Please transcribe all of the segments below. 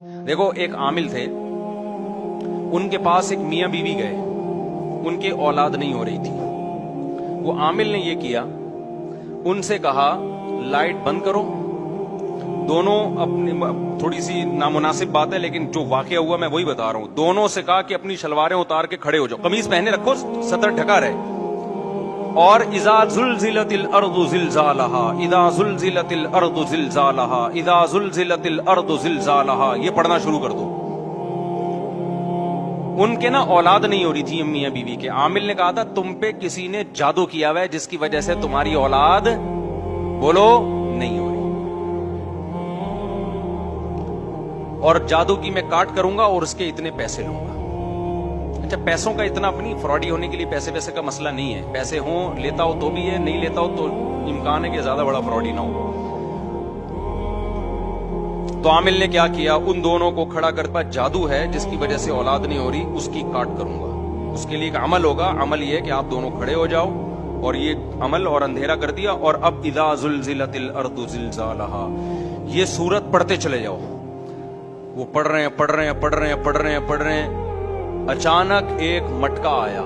دیکھو ایک عامل تھے, ان کے پاس ایک میاں بیوی گئے, ان کے اولاد نہیں ہو رہی تھی. وہ عامل نے یہ کیا, ان سے کہا لائٹ بند کرو. دونوں اپنی, تھوڑی سی نامناسب بات ہے لیکن جو واقعہ ہوا میں وہی بتا رہا ہوں, دونوں سے کہا کہ اپنی شلواریں اتار کے کھڑے ہو جاؤ, قمیض پہنے رکھو, سطر ڈھکا رہے. اور اذا زلزلت الارض زلزالہا, اذا زلزلت الارض زلزالہا, اذا زلزلت الارض زلزالہا, یہ پڑھنا شروع کر دو. ان کے نا اولاد نہیں ہو رہی تھی میاں بیوی کے. عامل نے کہا تھا تم پہ کسی نے جادو کیا ہوا ہے جس کی وجہ سے تمہاری اولاد بولو نہیں ہو رہی, اور جادو کی میں کاٹ کروں گا اور اس کے اتنے پیسے لوں گا. اچھا, پیسوں کا اتنا اپنی فراڈی ہونے کے لیے پیسے کا مسئلہ نہیں ہے, پیسے ہوں لیتا ہو تو بھی ہے, نہیں لیتا ہو تو امکان ہے کہ زیادہ بڑا فراڈی نہ ہو. تو عامل نے کیا کیا, ان دونوں کو کھڑا کر پا جادو ہے جس کی وجہ سے اولاد نہیں ہو رہی, اس کی کاٹ کروں گا. اس کے لیے ایک عمل ہوگا, عمل یہ کہ آپ دونوں کھڑے ہو جاؤ, اور یہ عمل اور اندھیرا کر دیا. اور اب اذا زلزلت الارض زلزالہا, یہ سورت پڑھتے چلے جاؤ. وہ پڑھ رہے ہیں. اچانک ایک مٹکا آیا,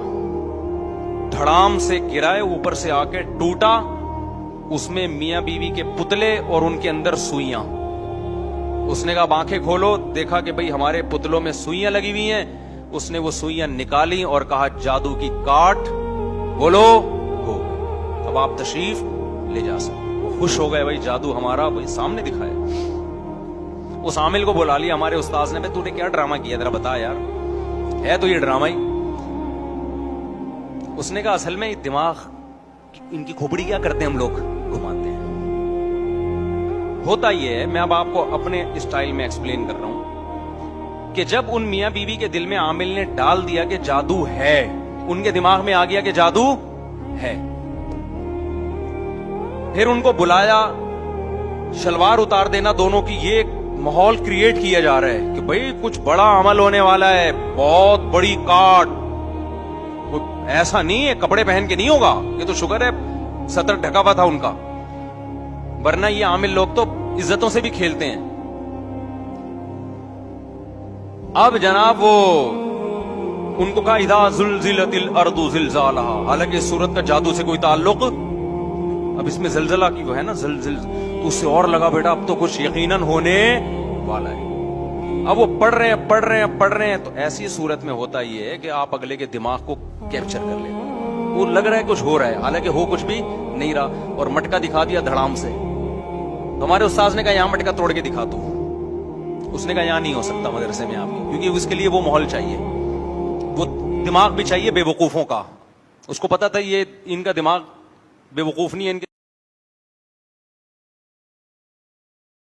دھڑام سے گرائے, اوپر سے آ کے ٹوٹا. اس میں میاں بیوی کے پتلے اور ان کے اندر سوئیاں. اس نے کہا آنکھیں کھولو, دیکھا کہ بھئی ہمارے پتلوں میں سوئیاں لگی ہوئی ہیں. اس نے وہ سوئیاں نکالی اور کہا جادو کی کاٹ بولو ہو. اب آپ تشریف لے جا سکتے. وہ خوش ہو گئے, بھئی جادو ہمارا وہی سامنے دکھایا. اس عامل کو بلا لیا ہمارے استاذ نے, تو نے کیا ڈرامہ کیا ذرا بتا یار, ہے تو یہ ڈرامہ ہی. اس نے کہا اصل میں دماغ ان کی کھوپڑی کیا کرتے ہیں ہم لوگ, گھماتے ہیں. ہوتا یہ ہے, میں اب آپ کو اپنے اسٹائل میں ایکسپلین کر رہا ہوں, کہ جب ان میاں بیوی کے دل میں عامل نے ڈال دیا کہ جادو ہے, ان کے دماغ میں آ گیا کہ جادو ہے. پھر ان کو بلایا, شلوار اتار دینا دونوں کی, یہ ایک ماحول کریٹ کیا جا رہا ہے کہ بھئی کچھ بڑا عمل ہونے والا ہے, بہت بڑی کاٹ. ایسا نہیں ہے کپڑے پہن کے نہیں ہوگا, یہ تو شکر ہے سطر ڈھکا ہوا تھا ان کا, ورنہ یہ عامل لوگ تو عزتوں سے بھی کھیلتے ہیں. اب جناب وہ ان کو کہا اذا زلزلت الارض زلزالہا, حالانکہ اس صورت کا جادو سے کوئی تعلق, اب اس میں زلزلہ کی وہ ہے نا زلزل, تو اس سے اور لگا بیٹا اب تو کچھ یقیناً ہونے والا ہے. اب وہ پڑھ رہے ہیں, تو ایسی صورت میں ہوتا یہ ہے کہ آپ اگلے کے دماغ کو کیپچر کر لیں. وہ لگ رہا ہے کچھ ہو رہا ہے, حالانکہ ہو کچھ بھی نہیں رہا, اور مٹکا دکھا دیا دھڑام سے. ہمارے استاذ نے کہا یہاں مٹکا توڑ کے دکھا دو. اس نے کہا یہاں نہیں ہو سکتا مدرسے میں آپ کی, کیونکہ اس کے لیے وہ ماحول چاہیے, وہ دماغ بھی چاہیے بے وقوفوں کا. اس کو پتا تھا یہ ان کا دماغ بے وقوف نہیں ہے, ان کے